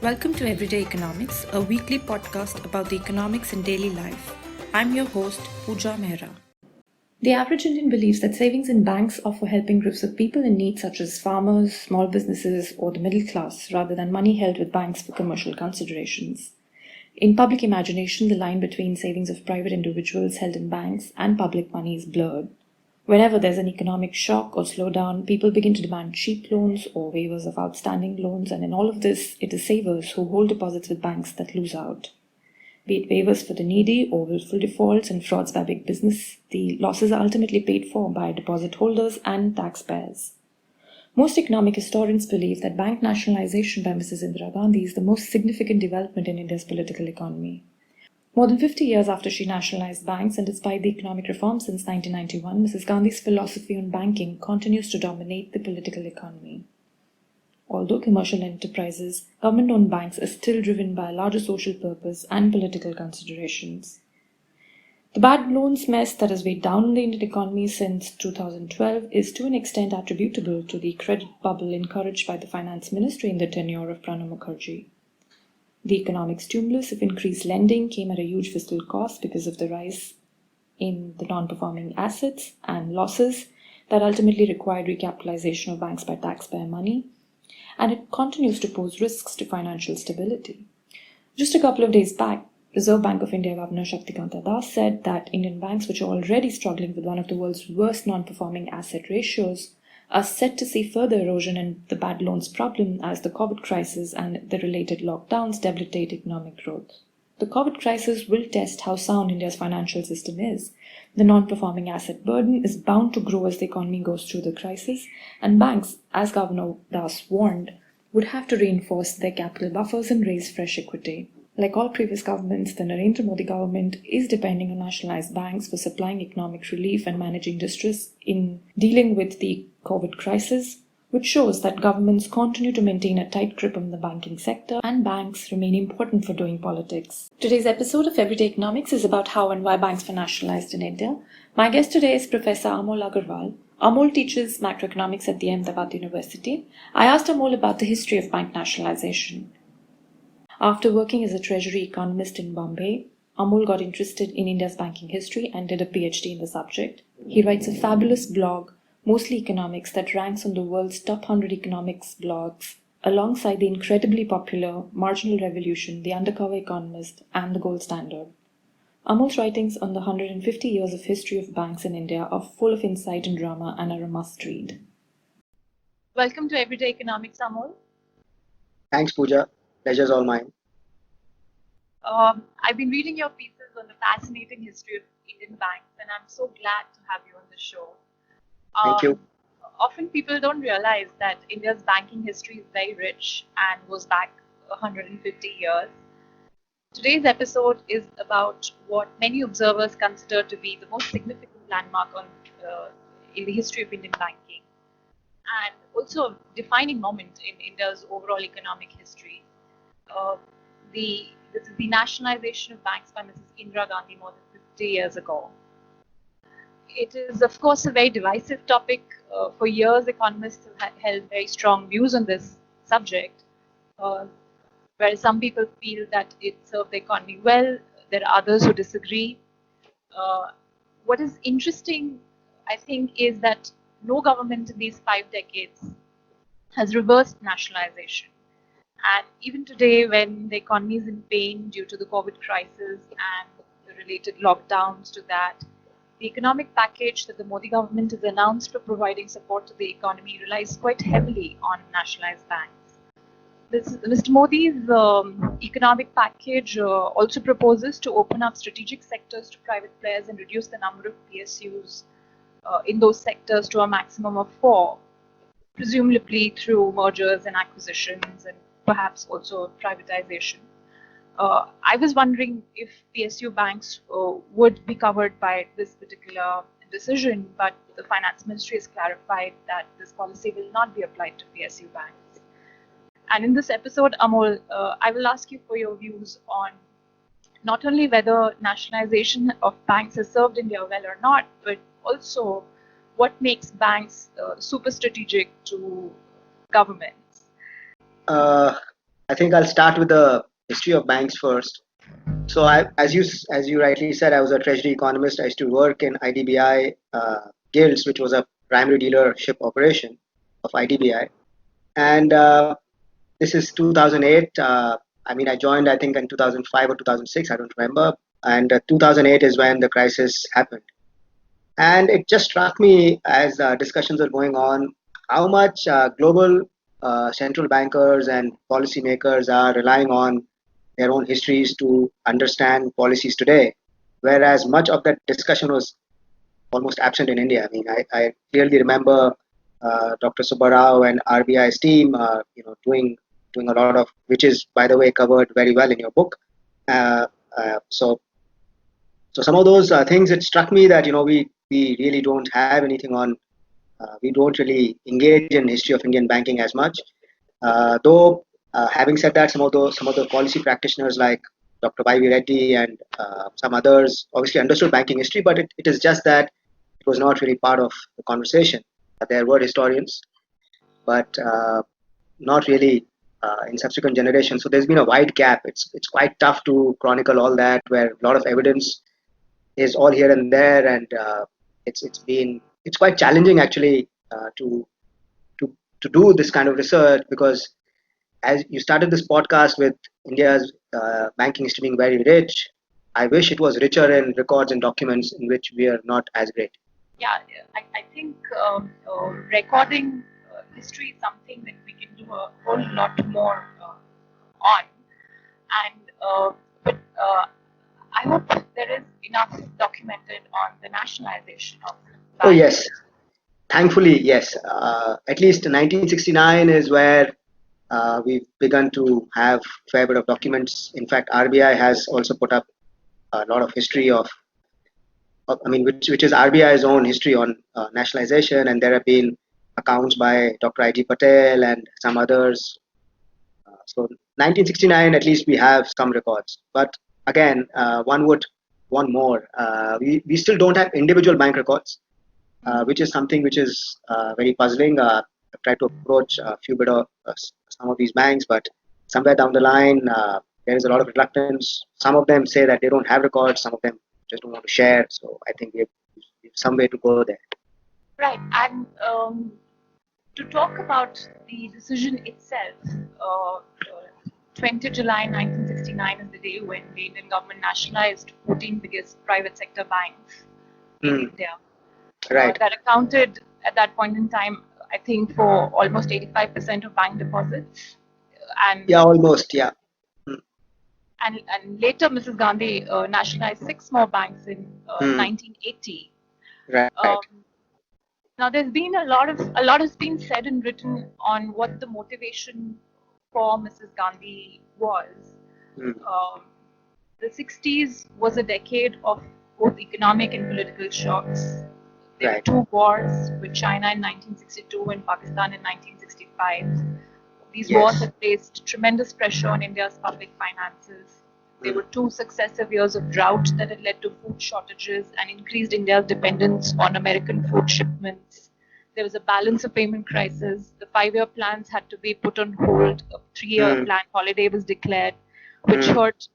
Welcome to Everyday Economics, a weekly podcast about the economics in daily life. I'm your host, Puja Mehra. The average Indian believes that savings in banks are for helping groups of people in need, such as farmers, small businesses, or the middle class, rather than money held with banks for commercial considerations. In public imagination, the line between savings of private individuals held in banks and public money is blurred. Whenever there's an economic shock or slowdown, people begin to demand cheap loans or waivers of outstanding loans, and in all of this, it is savers who hold deposits with banks that lose out. Be it waivers for the needy or willful defaults and frauds by big business, the losses are ultimately paid for by deposit holders and taxpayers. Most economic historians believe that bank nationalization by Mrs. Indira Gandhi is the most significant development in India's political economy. More than 50 years after she nationalized banks, and despite the economic reforms since 1991, Mrs. Gandhi's philosophy on banking continues to dominate the political economy. Although commercial enterprises, government-owned banks are still driven by a larger social purpose and political considerations. The bad loans mess that has weighed down on the Indian economy since 2012 is to an extent attributable to the credit bubble encouraged by the finance ministry in the tenure of Pranab Mukherjee. The economic stimulus of increased lending came at a huge fiscal cost because of the rise in the non-performing assets and losses that ultimately required recapitalization of banks by taxpayer money, and it continues to pose risks to financial stability. Just a couple of days back, Reserve Bank of India Governor Shaktikanta Das said that Indian banks, which are already struggling with one of the world's worst non-performing asset ratios, are set to see further erosion in the bad loans problem as the COVID crisis and the related lockdowns debilitate economic growth. The COVID crisis will test how sound India's financial system is. The non-performing asset burden is bound to grow as the economy goes through the crisis, and banks, as Governor Das warned, would have to reinforce their capital buffers and raise fresh equity. Like all previous governments, the Narendra Modi government is depending on nationalized banks for supplying economic relief and managing distress in dealing with the COVID crisis, which shows that governments continue to maintain a tight grip on the banking sector and banks remain important for doing politics. Today's episode of Everyday Economics is about how and why banks were nationalized in India. My guest today is Professor Amol Agrawal. Amol teaches macroeconomics at the Ahmedabad University. I asked Amol about the history of bank nationalization. After working as a treasury economist in Bombay, Amol got interested in India's banking history and did a PhD in the subject. He writes a fabulous blog, mostly economics, that ranks on the world's top 100 economics blogs, alongside the incredibly popular Marginal Revolution, The Undercover Economist, and The Gold Standard. Amol's writings on the 150 years of history of banks in India are full of insight and drama and are a must-read. Welcome to Everyday Economics, Amol. Thanks, Pooja. Pleasure's all mine. I've been reading your pieces on the fascinating history of Indian banks, and I'm so glad to have you on the show. Thank you. Often people don't realize that India's banking history is very rich and goes back 150 years. Today's episode is about what many observers consider to be the most significant landmark in the history of Indian banking, and also a defining moment in India's overall economic history. This is the nationalization of banks by Mrs. Indira Gandhi more than 50 years ago. It is, of course, a very divisive topic. For years, economists have held very strong views on this subject, where some people feel that it served the economy well. There are others who disagree. What is interesting, I think, is that no government in these 5 decades has reversed nationalization. And even today, when the economy is in pain due to the COVID crisis and the related lockdowns to that, the economic package that the Modi government has announced for providing support to the economy relies quite heavily on nationalized banks. Mr. Modi's economic package also proposes to open up strategic sectors to private players and reduce the number of PSUs in those sectors to a maximum of 4, presumably through mergers and acquisitions and perhaps also privatization. I was wondering if PSU banks would be covered by this particular decision, but the finance ministry has clarified that this policy will not be applied to PSU banks. And in this episode, Amol, I will ask you for your views on not only whether nationalization of banks has served India well or not, but also what makes banks super strategic to governments. I think I'll start with the history of banks first. So, as you rightly said, I was a treasury economist. I used to work in IDBI Guilds, which was a primary dealership operation of IDBI. And this is 2008. I mean, I joined, I think, in 2005 or 2006. I don't remember. And 2008 is when the crisis happened. And it just struck me as discussions are going on how much global central bankers and policymakers are relying on their own histories to understand policies today, whereas much of that discussion was almost absent in India. I mean, I clearly remember Dr. Subbarao and RBI's team, doing a lot of, which is, by the way, covered very well in your book. Uh, so some of those things, it struck me that we really don't have anything on. We don't really engage in history of Indian banking as much. Though, having said that, some of the policy practitioners like Dr. Y.V. Reddy and some others obviously understood banking history, but it is just that it was not really part of the conversation. There were historians, but not really in subsequent generations. So there's been a wide gap. It's quite tough to chronicle all that, where a lot of evidence is all here and there, and it's quite challenging actually to to do this kind of research, because as you started this podcast with India's banking history being very rich, I wish it was richer in records and documents in which we are not as great. Yeah, I think recording history is something that we can do a whole lot more on. And I hope there is enough documented on the nationalization of Oh banks. yes, thankfully yes. At least 1969 is where we've begun to have fair bit of documents. In fact, RBI has also put up a lot of history I mean, which is RBI's own history on nationalization, and there have been accounts by Dr. I.G. Patel and some others. So 1969, at least we have some records. But again, one would want more. We still don't have individual bank records, which is something which is very puzzling. I've tried to approach a few bit of some of these banks, but somewhere down the line, there is a lot of reluctance. Some of them say that they don't have records. Some of them just don't want to share. So I think we have some way to go there. Right, and to talk about the decision itself, 20 July 1969 is the day when the Indian government nationalized 14 biggest private sector banks in India. Right. That accounted at that point in time, I think, for almost 85% of bank deposits. And Yeah, almost. Yeah. and later, Mrs. Gandhi nationalized 6 more banks in 1980. Right. Now, there's been a lot has been said and written on what the motivation for Mrs. Gandhi was. The 60s was a decade of both economic and political shocks. There were 2 wars, with China in 1962 and Pakistan in 1965. These wars had placed tremendous pressure on India's public finances. There were 2 successive years of drought that had led to food shortages and increased India's dependence on American food shipments. There was a balance of payment crisis. The 5-year plans had to be put on hold. A 3-year plan holiday was declared, which hurt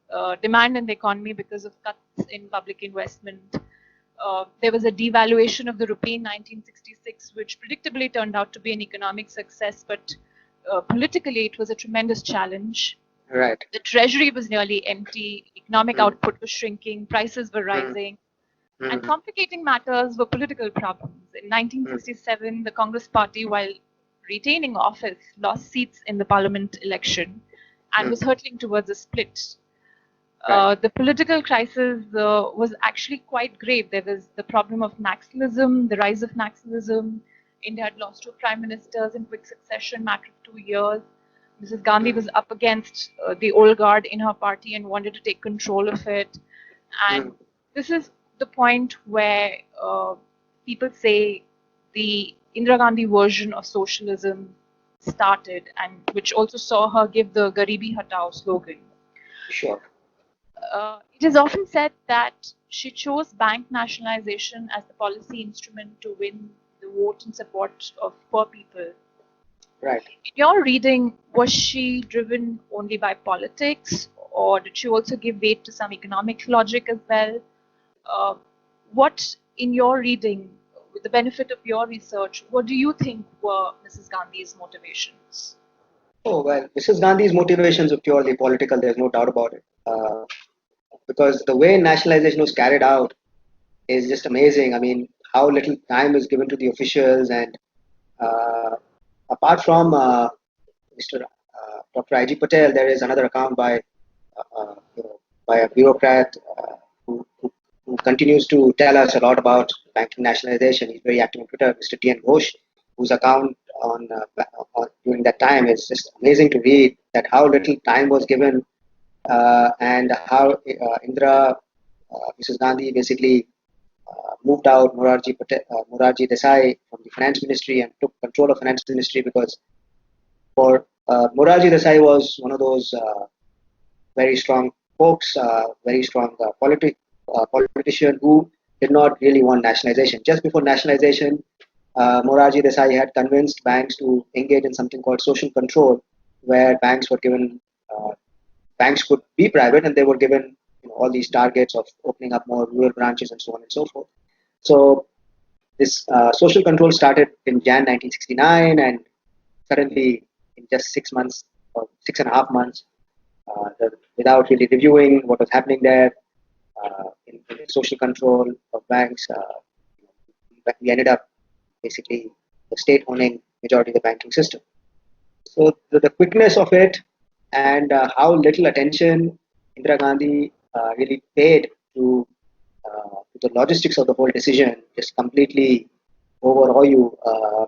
demand in the economy because of cuts in public investment. There was a devaluation of the rupee in 1966, which predictably turned out to be an economic success, but politically it was a tremendous challenge. Right. The treasury was nearly empty, economic output was shrinking, prices were rising, and complicating matters were political problems. In 1967, the Congress party, while retaining office, lost seats in the parliament election and was hurtling towards a split. The political crisis was actually quite grave. There was the problem of Naxalism, the rise of Naxalism. India had lost 2 prime ministers in quick succession, matter of 2 years. Mrs. Gandhi was up against the old guard in her party and wanted to take control of it. And this is the point where people say the Indira Gandhi version of socialism started, and which also saw her give the Garibi Hatao slogan. Sure. It is often said that she chose bank nationalization as the policy instrument to win the vote and support of poor people. Right. In your reading, was she driven only by politics, or did she also give weight to some economic logic as well? Uh, what, in your reading, with the benefit of your research, what do you think were Mrs. Gandhi's motivations? Oh, well, Mrs. Gandhi's motivations were purely political, there's no doubt about it. Because the way nationalization was carried out is just amazing. I mean, how little time is given to the officials, and uh, apart from Mr. Dr. I.G. Patel, there is another account by a bureaucrat who continues to tell us a lot about banking nationalization. He's very active on Twitter, Mr. T.N. Ghosh, whose account during that time is just amazing to read. That how little time was given, and how Mrs. Gandhi basically moved out Morarji Desai from the finance ministry and took control of finance ministry, because for Morarji Desai was one of those very strong folks, very strong politician who did not really want nationalization. Just before nationalization, Morarji Desai had convinced banks to engage in something called social control, where uh, banks could be private, and they were given all these targets of opening up more rural branches and so on and so forth. So this social control started in Jan 1969, and suddenly in just 6 months or 6.5 months, without really reviewing what was happening there in the social control of banks, we ended up basically the state owning majority of the banking system. So the quickness of it, and how little attention Indira Gandhi really paid to the logistics of the whole decision just completely overawe you,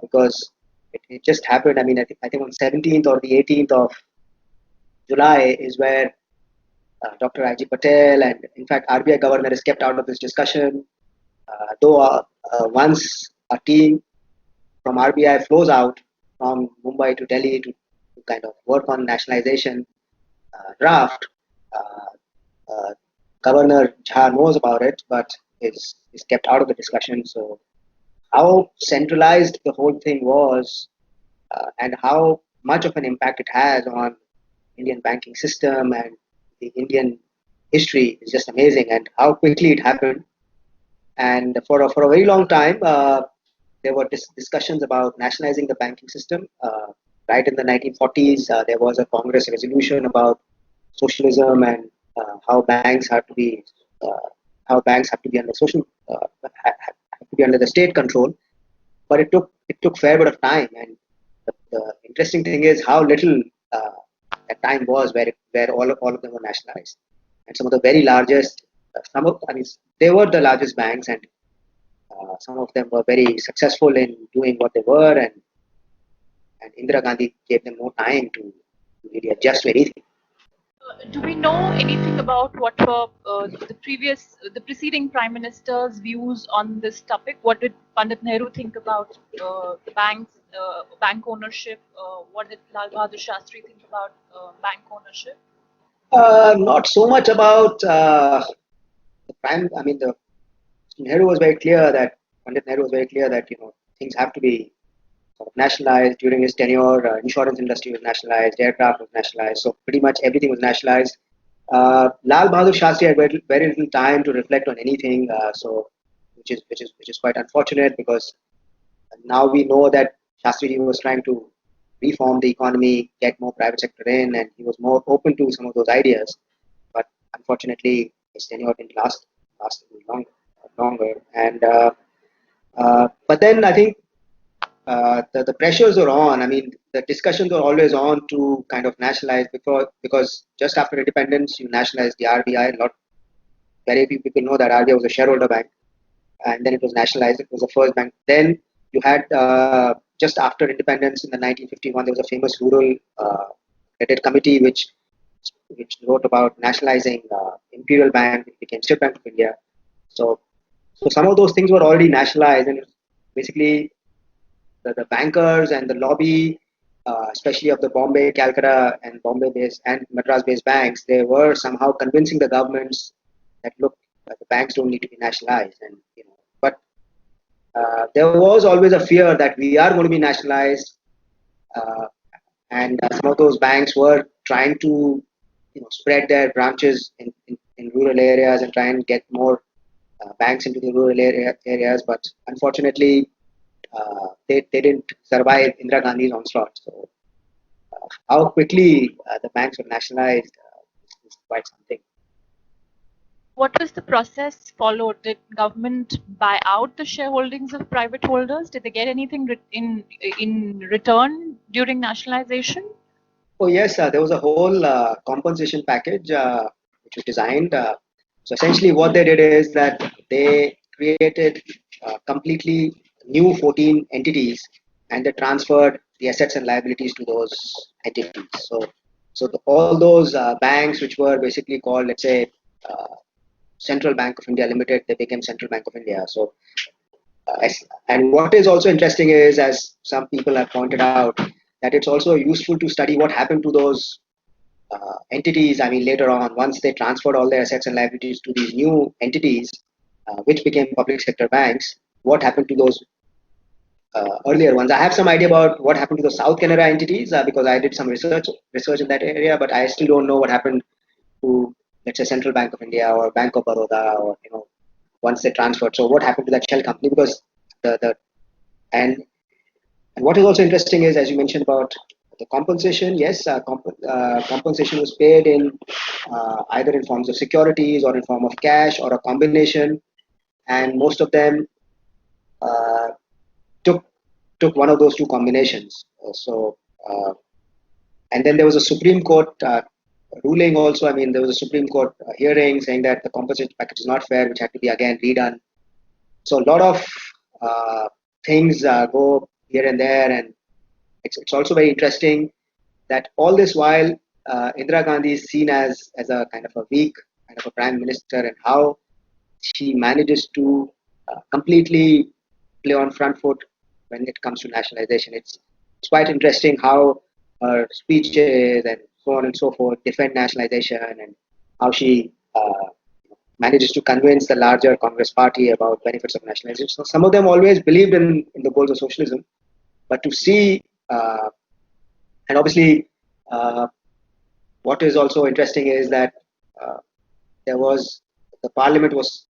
because it just happened. I think on 17th or the 18th of July is where Dr. I.G. Patel and in fact RBI governor is kept out of this discussion. Though once a team from RBI flows out from Mumbai to Delhi to kind of work on nationalization draft, uh, Governor Jha knows about it, but is kept out of the discussion. So how centralized the whole thing was, and how much of an impact it has on Indian banking system and the Indian history is just amazing, and how quickly it happened. And for a very long time, there were discussions about nationalizing the banking system. Right in the 1940s, there was a Congress resolution about socialism and uh, how banks have to be under have to be under the state control. But it took fair bit of time, and the interesting thing is how little uh, that time was, where all of them were nationalized, and some of the very largest, they were the largest banks, and some of them were very successful in doing what they were, and Indira Gandhi gave them no time to really adjust to anything. Do we know anything about what were the preceding prime minister's views on this topic? What did Pandit Nehru think about bank ownership? What did Lal Bahadur Shastri think about bank ownership? Not so much about the prime. The Nehru was very clear that Pandit Nehru was very clear that things have to be sort of nationalized during his tenure. Insurance industry was nationalized, aircraft was nationalized, so pretty much everything was nationalized. Lal Bahadur Shastri had very little time to reflect on anything, so which is quite unfortunate, because now we know that Shastri was trying to reform the economy, get more private sector in, and he was more open to some of those ideas. But unfortunately, his tenure didn't last longer. And but then I think the pressures are on. The discussions are always on to kind of nationalize, because just after independence, you nationalized the RBI. Very few people know that RBI was a shareholder bank, and then it was nationalized. It was the first bank. Then you had just after independence in the 1951, there was a famous rural credit committee which wrote about nationalizing Imperial Bank. It became State Bank of India. So so some of those things were already nationalized, and basically the bankers and the lobby, especially of the Bombay, Calcutta, and Bombay-based and Madras-based banks, they were somehow convincing the governments that look, the banks don't need to be nationalized, and but there was always a fear that we are going to be nationalized, uh, and some of those banks were trying to spread their branches in rural areas and try and get more banks into the rural areas, but unfortunately they didn't survive Indira Gandhi's onslaught. So how quickly the banks were nationalized is quite something. What was the process followed? Did government buy out the shareholdings of private holders? Did they get anything in return during nationalization? Oh yes, there was a whole compensation package which was designed. So essentially, what they did is that they created completely new 14 entities, and they transferred the assets and liabilities to those entities. So all those banks, which were basically called, let's say, uh, Central Bank of India Limited, they became Central Bank of India. So and what is also interesting is, as some people have pointed out, that it's also useful to study what happened to those entities. I mean, later on, once they transferred all their assets and liabilities to these new entities, which became public sector banks, what happened to those earlier ones? I have some idea about what happened to the South Canara entities because I did some research in that area, but I still don't know what happened to, let's say, Central Bank of India or Bank of Baroda, or once they transferred. So what happened to that shell company? Because the and and what is also interesting is, as you mentioned about the compensation, yes, compensation was paid in either in forms of securities or in form of cash or a combination, and most of them uh, took took one of those two combinations. And then there was a Supreme Court ruling also. I mean, there was a Supreme Court hearing saying that the compensation package is not fair, which had to be again redone. So a lot of uh, things go here and there, and it's also very interesting that all this while Indira Gandhi is seen as a kind of a weak kind of a prime minister, and how she manages to completely play on front foot when it comes to nationalization. It's quite interesting how her speeches and so on and so forth defend nationalization, and how she manages to convince the larger Congress party about benefits of nationalization. So some of them always believed in the goals of socialism, but to see and obviously uh, what is also interesting is that uh, there was the parliament was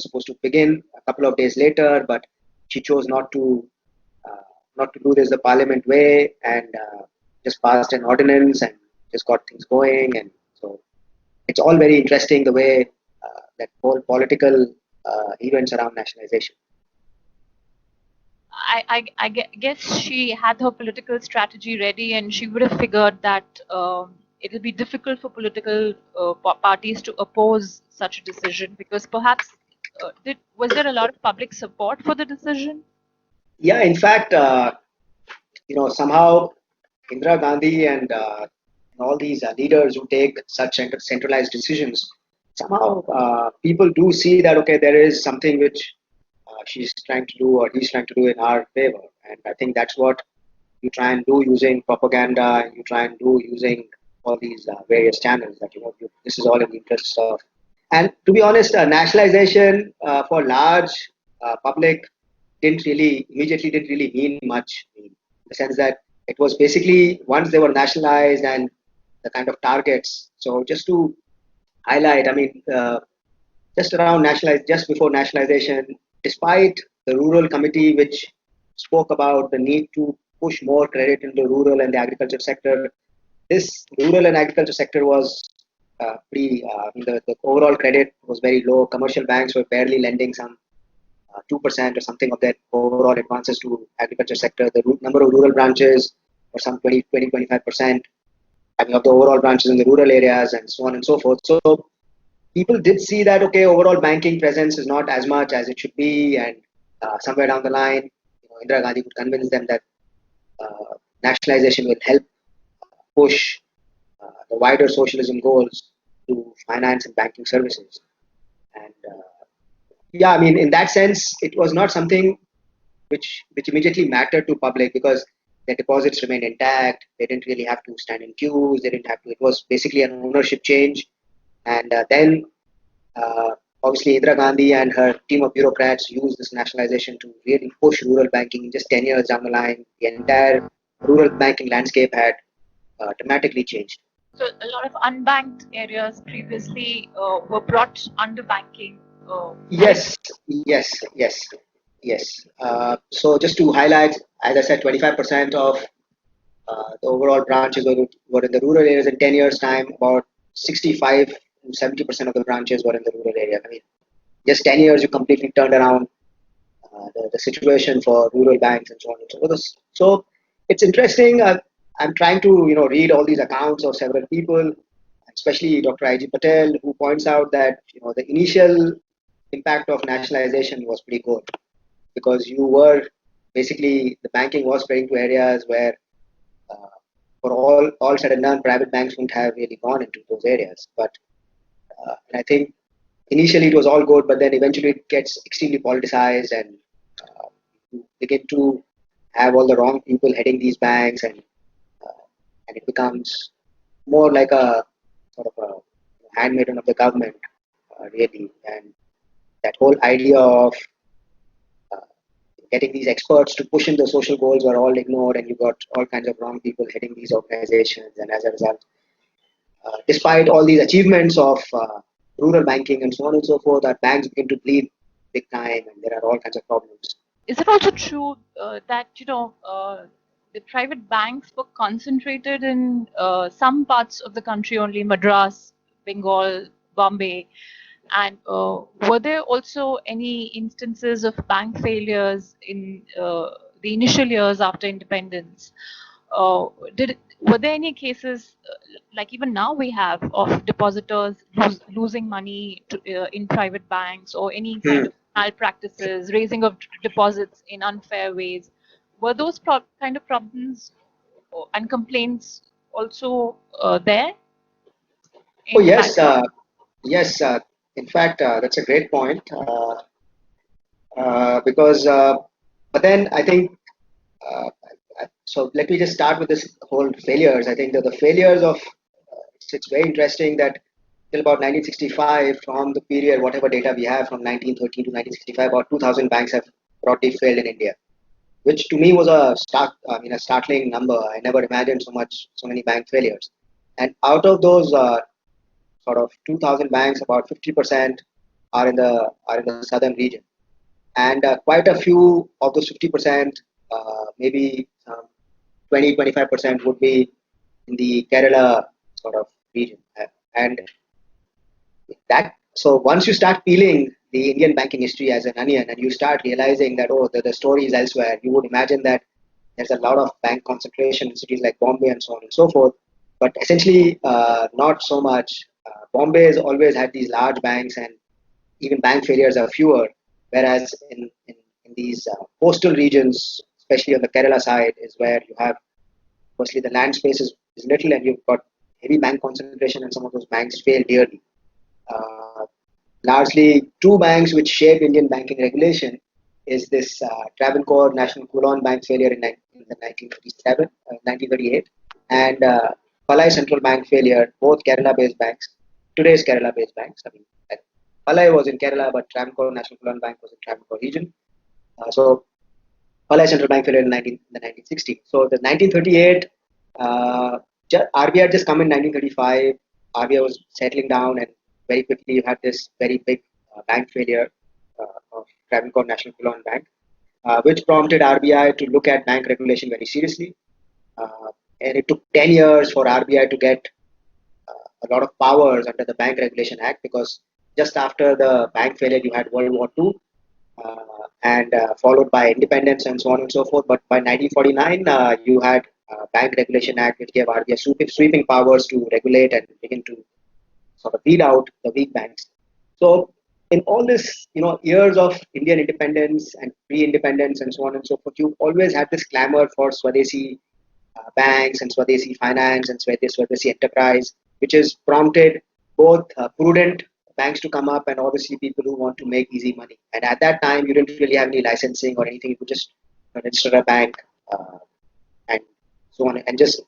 supposed to begin a couple of days later, but she chose not to do this the parliament way, and just passed an ordinance and just got things going. And so it's all very interesting the way that whole political events around nationalization. Guess she had her political strategy ready, and she would have figured that it'll be difficult for political parties to oppose such a decision, because perhaps was there a lot of public support for the decision? Yeah, in fact, somehow Indira Gandhi and all these leaders who take such centralized decisions, somehow people do see that, okay, there is something which she's trying to do or he's trying to do in our favor. And I think that's what you try and do using propaganda, and you try and do using all these various channels, that this is all in the interests of. And to be honest, nationalization for large public didn't really mean much, in the sense that it was basically once they were nationalized and the kind of targets. So just to highlight, I mean, just before nationalization, despite the rural committee, which spoke about the need to push more credit into the rural and the agriculture sector, this rural and agriculture sector was the overall credit was very low. Commercial banks were barely lending some 2% or something of their overall advances to agriculture sector. The number of rural branches were some 25%. I mean, of the overall branches in the rural areas, and so on and so forth. So people did see that, okay, overall banking presence is not as much as it should be, and somewhere down the line, Indira Gandhi could convince them that nationalization will help push the wider socialism goals to finance and banking services. And yeah, I mean, in that sense, it was not something which immediately mattered to public, because their deposits remained intact. They didn't really have to stand in queues. They didn't have to. It was basically an ownership change. And then uh, obviously Indira Gandhi and her team of bureaucrats used this nationalization to really push rural banking in just 10 years down the line. The entire rural banking landscape had dramatically changed. So a lot of unbanked areas previously were brought under banking. With Yes, yes, yes, yes. So just to highlight, as I said, 25% of the overall branches were in the rural areas. In 10 years' time, about 65 to 70% of the branches were in the rural area. I mean, just 10 years, you completely turned around the situation for rural banks and so on and so forth. So it's interesting. I'm trying to read all these accounts of several people, especially Dr. I.G. Patel, who points out that the initial impact of nationalization was pretty good because you were basically the banking was spreading to areas where for all said and done, private banks wouldn't have really gone into those areas. But and I think initially it was all good, but then eventually it gets extremely politicized, and you begin to have all the wrong people heading these banks, and it becomes more like a sort of a handmaiden of the government, really. And that whole idea of uh, getting these experts to push in the social goals were all ignored, and you got all kinds of wrong people heading these organizations. And as a result, despite all these achievements of rural banking and so on and so forth, our banks begin to bleed big time, and there are all kinds of problems. Is it also true that the private banks were concentrated in some parts of the country only, Madras, Bengal, Bombay, and were there also any instances of bank failures in the initial years after independence? Were there any cases like even now we have of depositors losing money in private banks, or any kind Hmm. of malpractices, raising of deposits in unfair ways? Were those kind of problems and complaints also there Oh in yes, banking? yes. In fact, that's a great point because, but then I think so. Let me just start with this whole failures. I think that the failures of it's very interesting that till about 1965, from the period whatever data we have from 1913 to 1965, about 2,000 banks have broadly failed in India, which to me was a startling number. I never imagined so many bank failures. And out of those sort of 2,000 banks, about 50% are in the southern region, and quite a few of those 50%, maybe 20-25% would be in the Kerala sort of region, and that so once you start peeling the Indian banking history as an onion, and you start realizing that the story is elsewhere, you would imagine that there's a lot of bank concentration in cities like Bombay and so on and so forth. But essentially, not so much. Bombay has always had these large banks, and even bank failures are fewer. Whereas in these coastal regions, especially on the Kerala side, is where you have firstly the land space is little, and you've got heavy bank concentration, and some of those banks fail dearly. Uh, Largely, two banks which shape Indian banking regulation is this Travancore National Coulon Bank failure in the 1937, 1938, and Palai Central Bank failure, both Kerala-based banks, today's Kerala-based banks. I mean, Palai was in Kerala, but Travancore National Coulon Bank was in Travancore region. So Palai Central Bank failure in the 1960s. So the 1938, uh, RBI had just come in 1935. RBI was settling down, and very quickly you had this very big bank failure of Travancore National Coulon Bank, which prompted RBI to look at bank regulation very seriously. Uh, and it took 10 years for RBI to get a lot of powers under the Bank Regulation Act, because just after the bank failure, you had World War II, and followed by independence and so on and so forth. But by 1949, you had Bank Regulation Act, which gave RBI sweeping powers to regulate and begin to sort of weed out the weak banks. So in all this, years of Indian independence and pre-independence and so on and so forth, you always had this clamor for Swadeshi banks and Swadeshi finance and Swadeshi enterprise, which has prompted both prudent banks to come up and obviously people who want to make easy money. And at that time, you didn't really have any licensing or anything. You could just register a bank uh, and so on, and just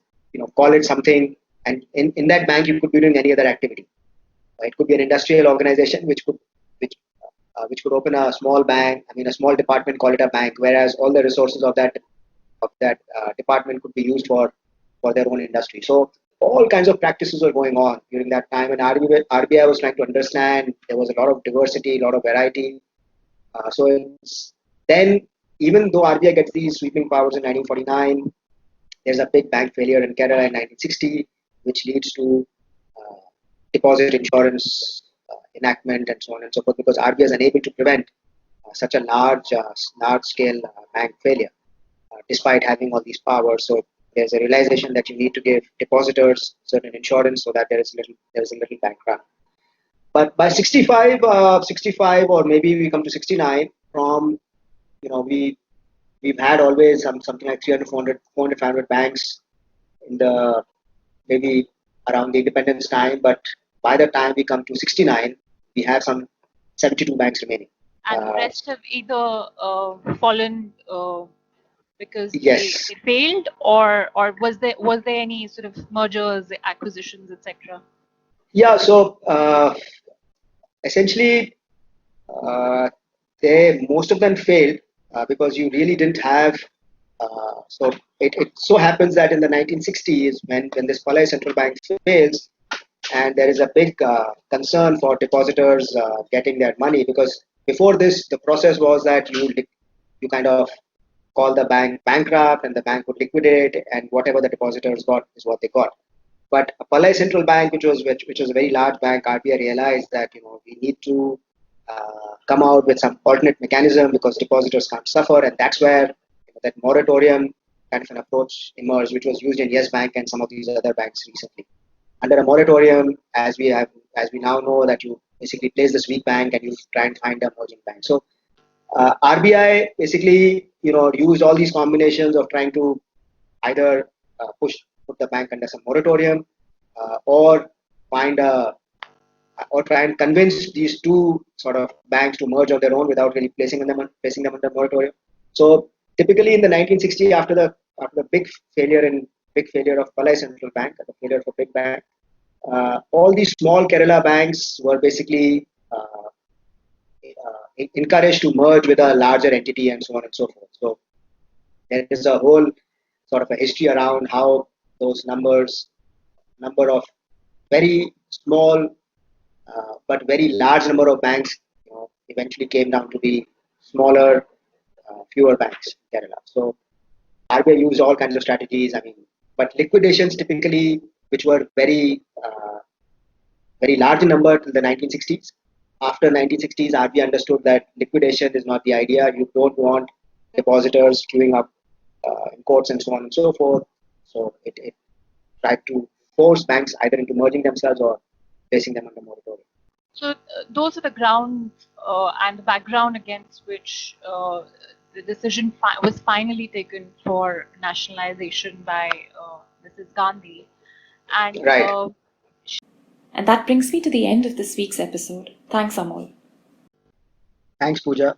call it something. And in that bank, you could be doing any other activity. It could be an industrial organization which which could open a small bank. I mean, a small department, call it a bank. Whereas all the resources of that department could be used for their own industry. So all kinds of practices were going on during that time, and RBI was trying to understand. There was a lot of diversity, a lot of variety. Then, even though RBI gets these sweeping powers in 1949, there's a big bank failure in Kerala in 1960, which leads to uh, deposit insurance enactment and so on and so forth, because RBI is unable to prevent such a large scale bank failure, despite having all these powers. So there's a realization that you need to give depositors certain insurance so that there is a little bank run. But by 65 or maybe we come to 69, from we've had always something like 300, 400, 500 banks in the maybe around the independence time. But by the time we come to 69, we have some 72 banks remaining. And the rest have either fallen because Yes. they failed, or was there any sort of mergers, acquisitions, etc.? Yeah. So essentially, most of them failed because you really didn't have. So it so happens that in the 1960s, when this Palai central bank fails, and there is a big concern for depositors getting their money, because before this, the process was that you kind of call the bank bankrupt, and the bank would liquidate, and whatever the depositors got is what they got. But Palai Central Bank, which was a very large bank, RBI realized that we need to come out with some alternate mechanism because depositors can't suffer, and that's where that moratorium kind of an approach emerged, which was used in Yes Bank and some of these other banks recently. Under a moratorium, as we now know, that you basically place this weak bank and you try and find a merging bank. So RBI basically used all these combinations of trying to either put the bank under some moratorium, or find a or try and convince these two sort of banks to merge on their own without really placing them under moratorium. So typically in the 1960s, after the big failure of Palai Central Bank, the failure of a big bank, all these small Kerala banks were basically encouraged to merge with a larger entity and so on and so forth. So there is a whole sort of a history around how those number of very small but very large number of banks eventually came down to be smaller, fewer banks in Kerala. So RBI used all kinds of strategies. I mean, but liquidations typically, which were very large in number till the 1960s. After 1960s, RBI understood that liquidation is not the idea. You don't want depositors queuing up in courts and so on and so forth. So it tried to force banks either into merging themselves or placing them under moratorium. So those are the grounds and the background against which the decision was finally taken for nationalization by Mrs. Gandhi. And Right. And that brings me to the end of this week's episode. Thanks, Amol. Thanks, Pooja.